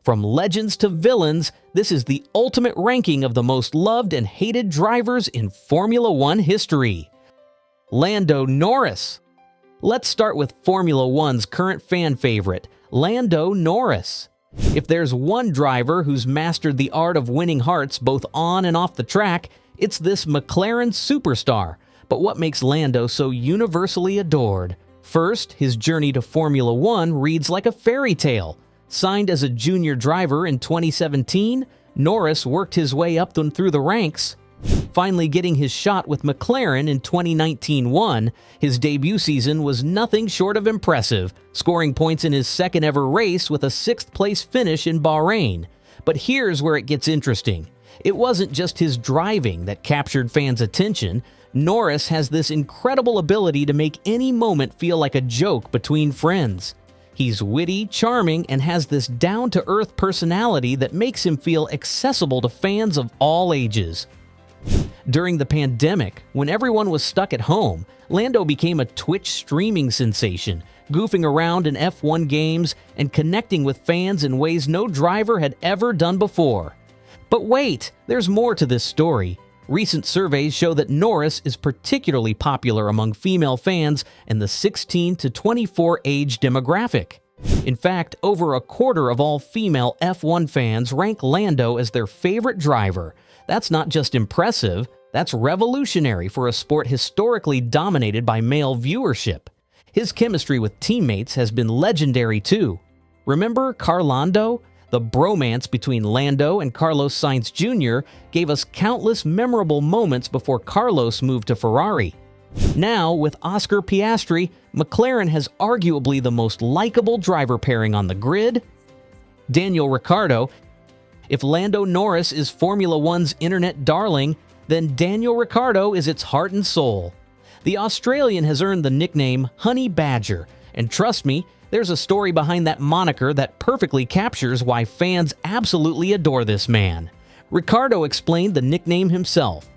From legends to villains, this is the ultimate ranking of the most loved and hated drivers in Formula One history. Lando Norris. Let's start with Formula One's current fan favorite, Lando Norris. If there's one driver who's mastered the art of winning hearts both on and off the track, it's this McLaren superstar. But what makes Lando so universally adored? First, his journey to Formula One reads like a fairy tale. Signed as a junior driver in 2017, Norris worked his way up through the ranks. Finally getting his shot with McLaren in 2019-1, his debut season was nothing short of impressive, scoring points in his second ever race with a 6th-place finish in Bahrain. But here's where it gets interesting. It wasn't just his driving that captured fans' attention. Norris has this incredible ability to make any moment feel like a joke between friends. He's witty, charming, and has this down-to-earth personality that makes him feel accessible to fans of all ages. During the pandemic, when everyone was stuck at home, Lando became a Twitch streaming sensation, goofing around in F1 games and connecting with fans in ways no driver had ever done before. But wait, there's more to this story. Recent surveys show that Norris is particularly popular among female fans in the 16 to 24 age demographic. In fact, over a quarter of all female F1 fans rank Lando as their favorite driver. That's not just impressive, that's revolutionary for a sport historically dominated by male viewership. His chemistry with teammates has been legendary too. Remember Carlando? The bromance between Lando and Carlos Sainz Jr. gave us countless memorable moments before Carlos moved to Ferrari. Now, with Oscar Piastri, McLaren has arguably the most likable driver pairing on the grid. Daniel Ricciardo. If Lando Norris is Formula One's internet darling, then Daniel Ricciardo is its heart and soul. The Australian has earned the nickname Honey Badger, and trust me, there's a story behind that moniker that perfectly captures why fans absolutely adore this man. Ricciardo explained the nickname himself.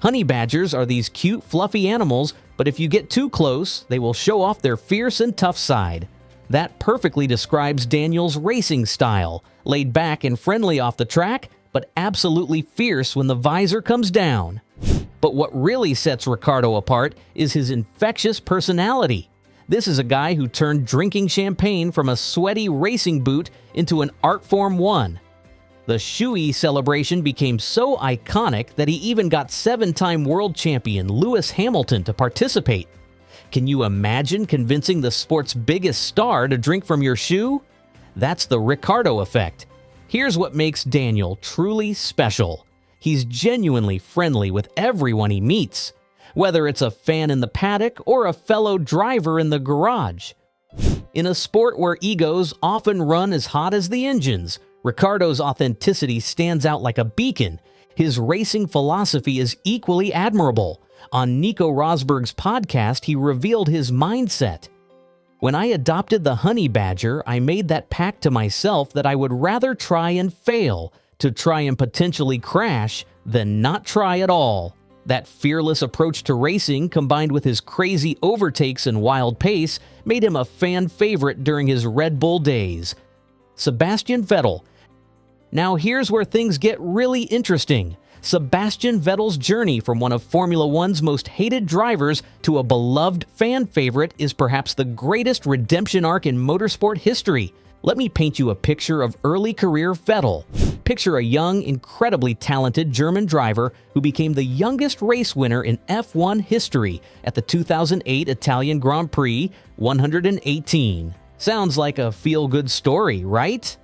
Honey badgers are these cute, fluffy animals, but if you get too close, they will show off their fierce and tough side. That perfectly describes Daniel's racing style, laid back and friendly off the track, but absolutely fierce when the visor comes down. But what really sets Ricciardo apart is his infectious personality. This is a guy who turned drinking champagne from a sweaty racing boot into an art form one. The shoey celebration became so iconic that he even got 7-time world champion Lewis Hamilton to participate. Can you imagine convincing the sport's biggest star to drink from your shoe? That's the Ricciardo effect. Here's what makes Daniel truly special. He's genuinely friendly with everyone he meets, whether it's a fan in the paddock or a fellow driver in the garage. In a sport where egos often run as hot as the engines, Ricciardo's authenticity stands out like a beacon. His racing philosophy is equally admirable. On Nico Rosberg's podcast, he revealed his mindset. When I adopted the Honey Badger, I made that pact to myself that I would rather try and fail, to try and potentially crash, than not try at all. That fearless approach to racing, combined with his crazy overtakes and wild pace, made him a fan favorite during his Red Bull days. Sebastian Vettel. Now here's where things get really interesting. Sebastian Vettel's journey from one of Formula One's most hated drivers to a beloved fan favorite is perhaps the greatest redemption arc in motorsport history. Let me paint you a picture of early career Vettel. Picture a young, incredibly talented German driver who became the youngest race winner in F1 history at the 2008 Italian Grand Prix 118. Sounds like a feel-good story, right?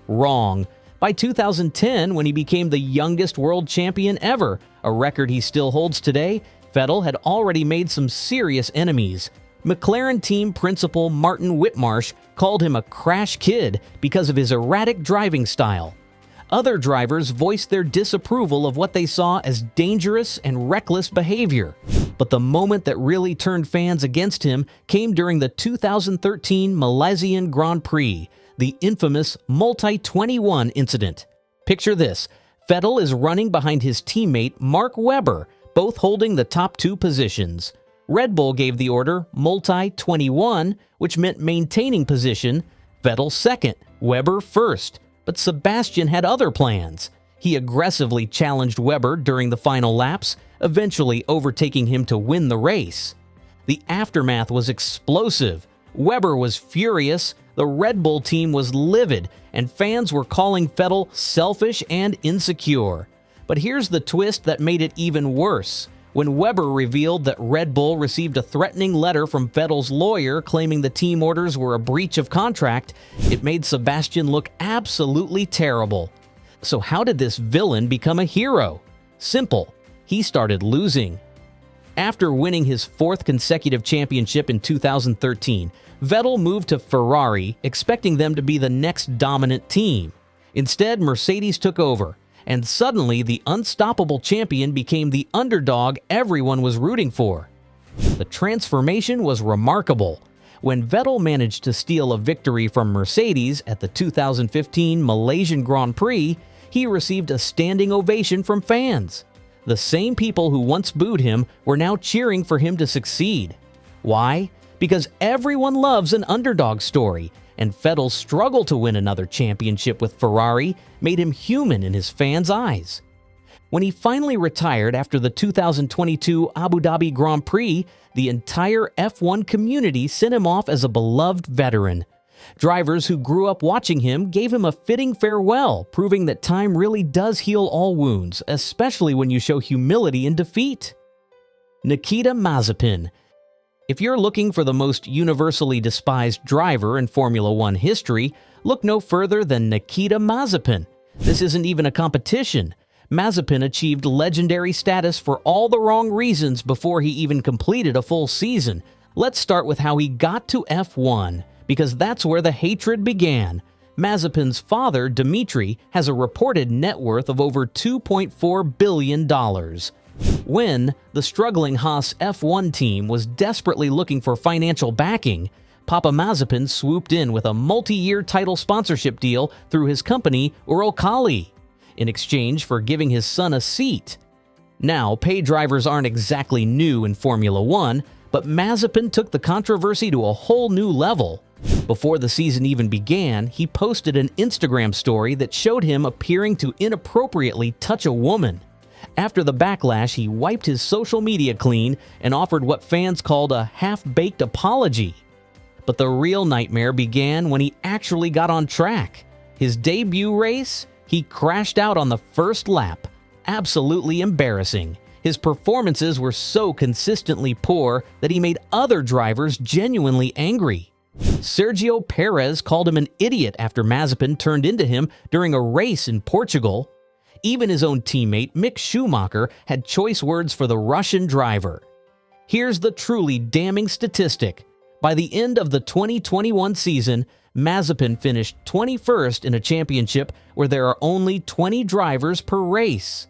Wrong. By 2010, when he became the youngest world champion ever, a record he still holds today, Vettel had already made some serious enemies. McLaren team principal Martin Whitmarsh called him a crash kid because of his erratic driving style. Other drivers voiced their disapproval of what they saw as dangerous and reckless behavior. But the moment that really turned fans against him came during the 2013 Malaysian Grand Prix, the infamous Multi-21 incident. Picture this: Vettel is running behind his teammate Mark Webber, both holding the top 2 positions. Red Bull gave the order Multi-21, which meant maintaining position, Vettel second, Webber first. But Sebastian had other plans. He aggressively challenged Webber during the final laps, eventually overtaking him to win the race. The aftermath was explosive. Webber was furious, the Red Bull team was livid, and fans were calling Vettel selfish and insecure. But here's the twist that made it even worse. When Webber revealed that Red Bull received a threatening letter from Vettel's lawyer claiming the team orders were a breach of contract, it made Sebastian look absolutely terrible. So how did this villain become a hero? Simple. He started losing. After winning his fourth consecutive championship in 2013, Vettel moved to Ferrari, expecting them to be the next dominant team. Instead, Mercedes took over, and suddenly the unstoppable champion became the underdog everyone was rooting for. The transformation was remarkable. When Vettel managed to steal a victory from Mercedes at the 2015 Malaysian Grand Prix, he received a standing ovation from fans. The same people who once booed him were now cheering for him to succeed. Why? Because everyone loves an underdog story, and Vettel's struggle to win another championship with Ferrari made him human in his fans' eyes. When he finally retired after the 2022 Abu Dhabi Grand Prix, the entire F1 community sent him off as a beloved veteran. Drivers who grew up watching him gave him a fitting farewell, proving that time really does heal all wounds, especially when you show humility in defeat. Nikita Mazepin. If you're looking for the most universally despised driver in Formula One history, look no further than Nikita Mazepin. This isn't even a competition. Mazepin achieved legendary status for all the wrong reasons before he even completed a full season. Let's start with how he got to F1, because that's where the hatred began. Mazepin's father, Dmitry, has a reported net worth of over $2.4 billion. When the struggling Haas F1 team was desperately looking for financial backing, Papa Mazepin swooped in with a multi-year title sponsorship deal through his company, Uralkali, in exchange for giving his son a seat. Now, pay drivers aren't exactly new in Formula One, but Mazepin took the controversy to a whole new level. Before the season even began, he posted an Instagram story that showed him appearing to inappropriately touch a woman. After the backlash, he wiped his social media clean and offered what fans called a half-baked apology. But the real nightmare began when he actually got on track. His debut race, he crashed out on the first lap. Absolutely embarrassing. His performances were so consistently poor that he made other drivers genuinely angry. Sergio Perez called him an idiot after Mazepin turned into him during a race in Portugal. Even his own teammate, Mick Schumacher, had choice words for the Russian driver. Here's the truly damning statistic. By the end of the 2021 season, Mazepin finished 21st in a championship where there are only 20 drivers per race.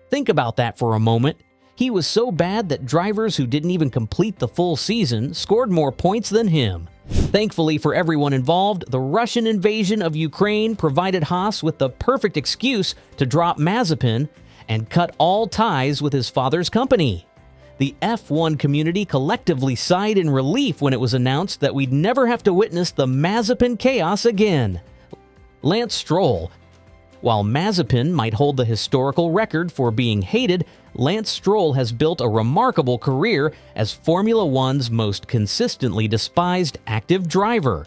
Think about that for a moment. He was so bad that drivers who didn't even complete the full season scored more points than him. Thankfully for everyone involved, the Russian invasion of Ukraine provided Haas with the perfect excuse to drop Mazepin and cut all ties with his father's company. The F1 community collectively sighed in relief when it was announced that we'd never have to witness the Mazepin chaos again. Lance Stroll. While Mazepin might hold the historical record for being hated, Lance Stroll has built a remarkable career as Formula One's most consistently despised active driver.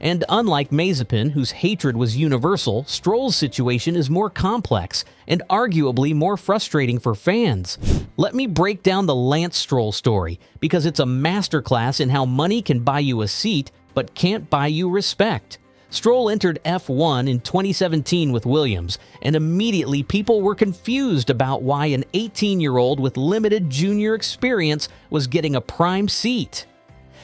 And unlike Mazepin, whose hatred was universal, Stroll's situation is more complex and arguably more frustrating for fans. Let me break down the Lance Stroll story, because it's a masterclass in how money can buy you a seat but can't buy you respect. Stroll entered F1 in 2017 with Williams, and immediately people were confused about why an 18-year-old with limited junior experience was getting a prime seat.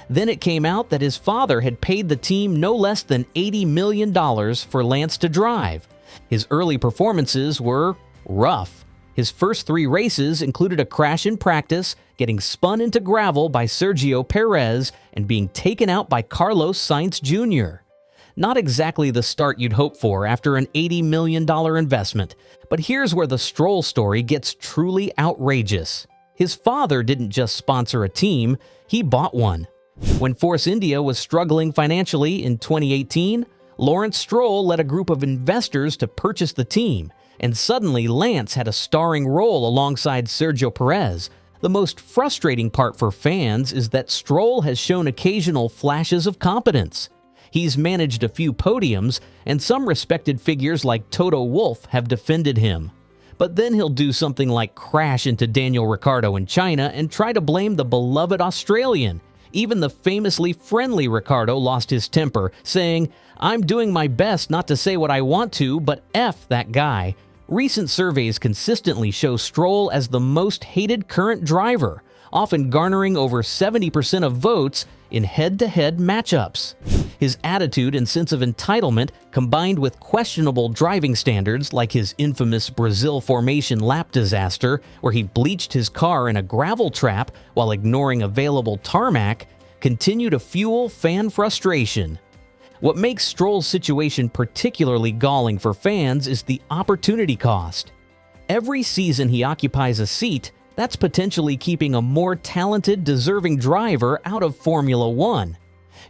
Then it came out that his father had paid the team no less than $80 million for Lance to drive. His early performances were rough. His first 3 races included a crash in practice, getting spun into gravel by Sergio Perez, and being taken out by Carlos Sainz Jr. Not exactly the start you'd hope for after an $80 million investment, but here's where the Stroll story gets truly outrageous. His father didn't just sponsor a team, he bought one. When Force India was struggling financially in 2018, Lawrence Stroll led a group of investors to purchase the team, and suddenly Lance had a starring role alongside Sergio Perez. The most frustrating part for fans is that Stroll has shown occasional flashes of competence. He's managed a few podiums, and some respected figures like Toto Wolff have defended him. But then he'll do something like crash into Daniel Ricciardo in China and try to blame the beloved Australian. Even the famously friendly Ricciardo lost his temper, saying, "I'm doing my best not to say what I want to, but F that guy." Recent surveys consistently show Stroll as the most hated current driver, often garnering over 70% of votes in head-to-head matchups. His attitude and sense of entitlement, combined with questionable driving standards like his infamous Brazil formation lap disaster, where he bleached his car in a gravel trap while ignoring available tarmac, continue to fuel fan frustration. What makes Stroll's situation particularly galling for fans is the opportunity cost. Every season he occupies a seat, that's potentially keeping a more talented, deserving driver out of Formula One.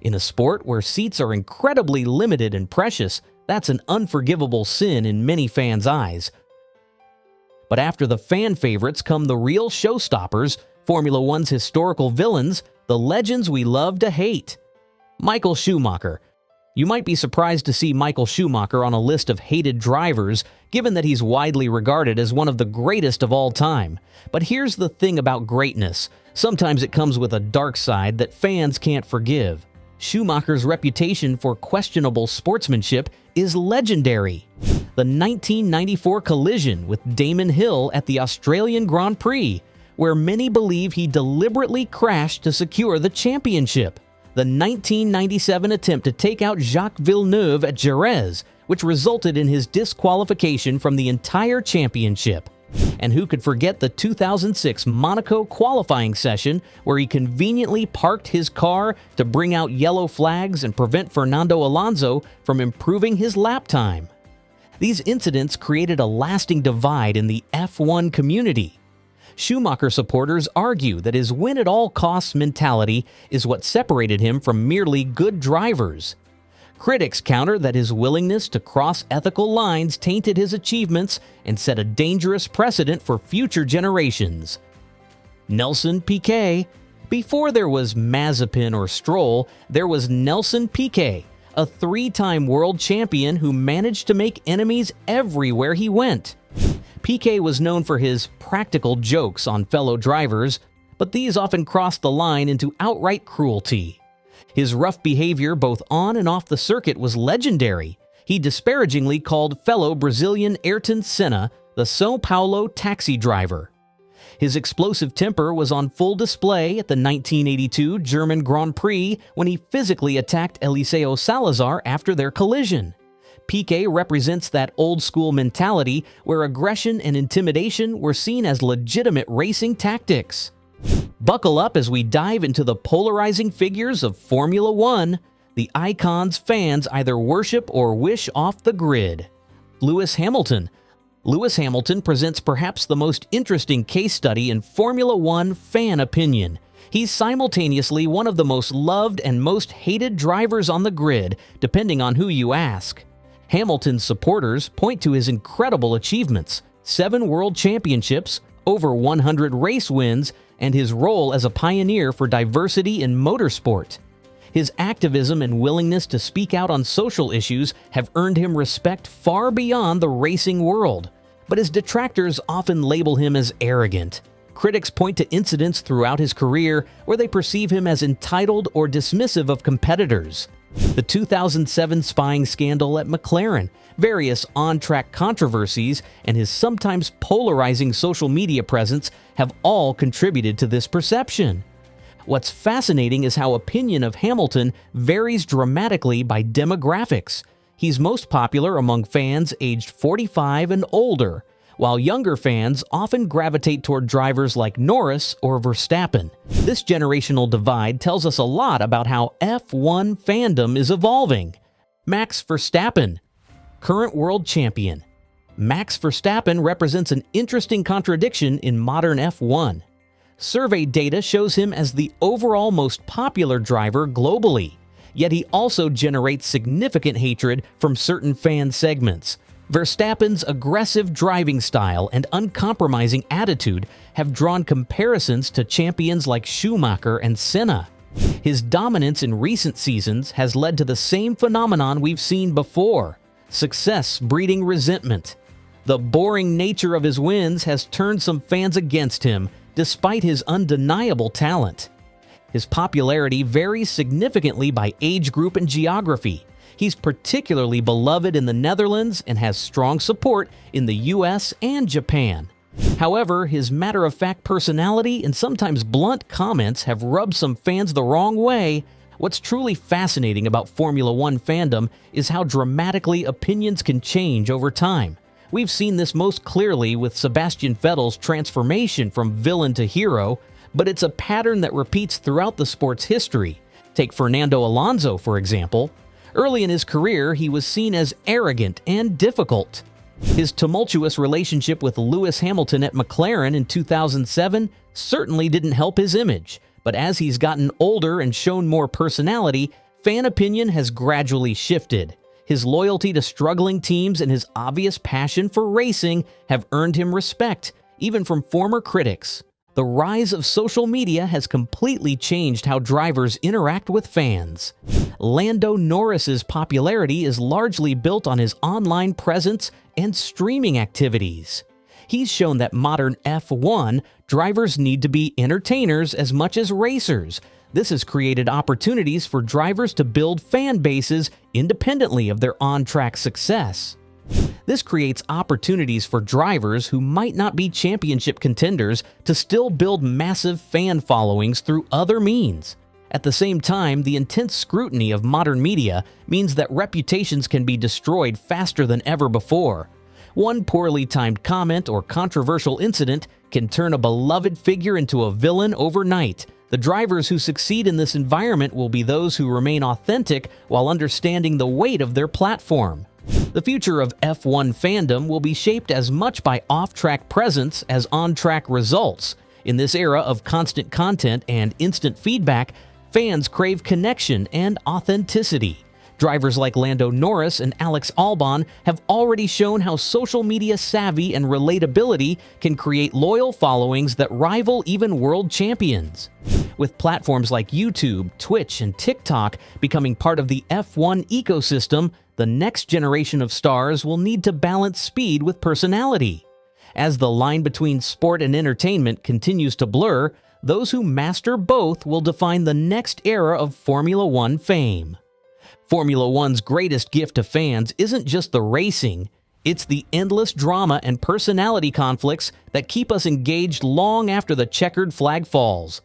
In a sport where seats are incredibly limited and precious, that's an unforgivable sin in many fans' eyes. But after the fan favorites come the real showstoppers, Formula One's historical villains, the legends we love to hate. Michael Schumacher. You might be surprised to see Michael Schumacher on a list of hated drivers, given that he's widely regarded as one of the greatest of all time. But here's the thing about greatness. Sometimes it comes with a dark side that fans can't forgive. Schumacher's reputation for questionable sportsmanship is legendary. The 1994 collision with Damon Hill at the Australian Grand Prix, where many believe he deliberately crashed to secure the championship. The 1997 attempt to take out Jacques Villeneuve at Jerez, which resulted in his disqualification from the entire championship. And who could forget the 2006 Monaco qualifying session where he conveniently parked his car to bring out yellow flags and prevent Fernando Alonso from improving his lap time. These incidents created a lasting divide in the F1 community. Schumacher supporters argue that his win-at-all-costs mentality is what separated him from merely good drivers. Critics counter that his willingness to cross ethical lines tainted his achievements and set a dangerous precedent for future generations. Nelson Piquet. Before there was Mazepin or Stroll, there was Nelson Piquet, a three-time world champion who managed to make enemies everywhere he went. Piquet was known for his practical jokes on fellow drivers, but these often crossed the line into outright cruelty. His rough behavior both on and off the circuit was legendary. He disparagingly called fellow Brazilian Ayrton Senna the São Paulo taxi driver. His explosive temper was on full display at the 1982 German Grand Prix when he physically attacked Eliseo Salazar after their collision. Piquet represents that old-school mentality where aggression and intimidation were seen as legitimate racing tactics. Buckle up as we dive into the polarizing figures of Formula One, the icons fans either worship or wish off the grid. Lewis Hamilton. Lewis Hamilton presents perhaps the most interesting case study in Formula One fan opinion. He's simultaneously one of the most loved and most hated drivers on the grid, depending on who you ask. Hamilton's supporters point to his incredible achievements: 7 world championships, over 100 race wins, and his role as a pioneer for diversity in motorsport. His activism and willingness to speak out on social issues have earned him respect far beyond the racing world, but his detractors often label him as arrogant. Critics point to incidents throughout his career where they perceive him as entitled or dismissive of competitors. The 2007 spying scandal at McLaren, various on-track controversies, and his sometimes polarizing social media presence have all contributed to this perception. What's fascinating is how opinion of Hamilton varies dramatically by demographics. He's most popular among fans aged 45 and older, while younger fans often gravitate toward drivers like Norris or Verstappen. This generational divide tells us a lot about how F1 fandom is evolving. Max Verstappen, current world champion. Max Verstappen represents an interesting contradiction in modern F1. Survey data shows him as the overall most popular driver globally. Yet he also generates significant hatred from certain fan segments. Verstappen's aggressive driving style and uncompromising attitude have drawn comparisons to champions like Schumacher and Senna. His dominance in recent seasons has led to the same phenomenon we've seen before: success breeding resentment. The boring nature of his wins has turned some fans against him, despite his undeniable talent. His popularity varies significantly by age group and geography. He's particularly beloved in the Netherlands and has strong support in the US and Japan. However, his matter-of-fact personality and sometimes blunt comments have rubbed some fans the wrong way. What's truly fascinating about Formula One fandom is how dramatically opinions can change over time. We've seen this most clearly with Sebastian Vettel's transformation from villain to hero, but it's a pattern that repeats throughout the sport's history. Take Fernando Alonso, for example. Early in his career, he was seen as arrogant and difficult. His tumultuous relationship with Lewis Hamilton at McLaren in 2007 certainly didn't help his image, but as he's gotten older and shown more personality, fan opinion has gradually shifted. His loyalty to struggling teams and his obvious passion for racing have earned him respect, even from former critics. The rise of social media has completely changed how drivers interact with fans. Lando Norris's popularity is largely built on his online presence and streaming activities. He's shown that modern F1 drivers need to be entertainers as much as racers. This has created opportunities for drivers to build fan bases independently of their on-track success. This creates opportunities for drivers who might not be championship contenders to still build massive fan followings through other means. At the same time, the intense scrutiny of modern media means that reputations can be destroyed faster than ever before. One poorly timed comment or controversial incident can turn a beloved figure into a villain overnight. The drivers who succeed in this environment will be those who remain authentic while understanding the weight of their platform. The future of F1 fandom will be shaped as much by off-track presence as on-track results. In this era of constant content and instant feedback, fans crave connection and authenticity. Drivers like Lando Norris and Alex Albon have already shown how social media savvy and relatability can create loyal followings that rival even world champions. With platforms like YouTube, Twitch, and TikTok becoming part of the F1 ecosystem, the next generation of stars will need to balance speed with personality. As the line between sport and entertainment continues to blur, those who master both will define the next era of Formula One fame. Formula One's greatest gift to fans isn't just the racing, it's the endless drama and personality conflicts that keep us engaged long after the checkered flag falls.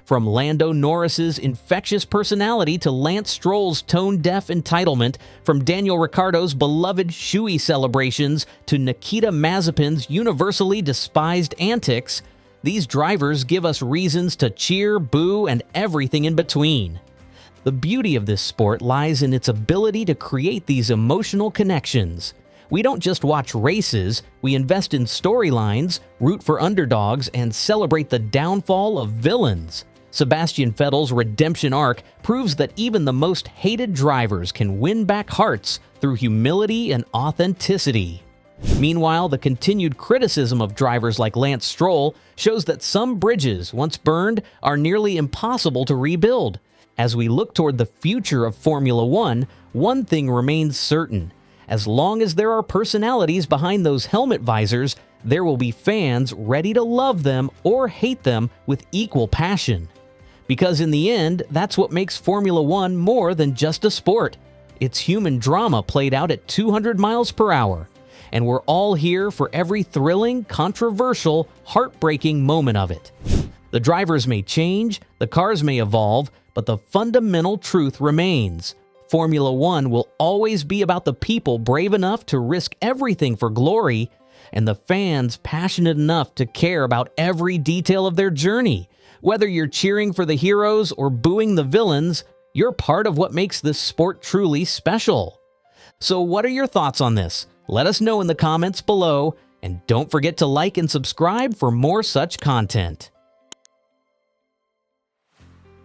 From Lando Norris's infectious personality to Lance Stroll's tone-deaf entitlement, from Daniel Ricciardo's beloved shoey celebrations to Nikita Mazepin's universally despised antics, these drivers give us reasons to cheer, boo, and everything in between. The beauty of this sport lies in its ability to create these emotional connections. We don't just watch races, we invest in storylines, root for underdogs, and celebrate the downfall of villains. Sebastian Vettel's redemption arc proves that even the most hated drivers can win back hearts through humility and authenticity. Meanwhile, the continued criticism of drivers like Lance Stroll shows that some bridges, once burned, are nearly impossible to rebuild. As we look toward the future of Formula One, one thing remains certain. As long as there are personalities behind those helmet visors, there will be fans ready to love them or hate them with equal passion. Because in the end, that's what makes Formula One more than just a sport. It's human drama played out at 200 miles per hour. And we're all here for every thrilling, controversial, heartbreaking moment of it. The drivers may change, the cars may evolve, but the fundamental truth remains. Formula One will always be about the people brave enough to risk everything for glory, and the fans passionate enough to care about every detail of their journey. Whether you're cheering for the heroes or booing the villains, you're part of what makes this sport truly special. So what are your thoughts on this? Let us know in the comments below, and don't forget to like and subscribe for more such content.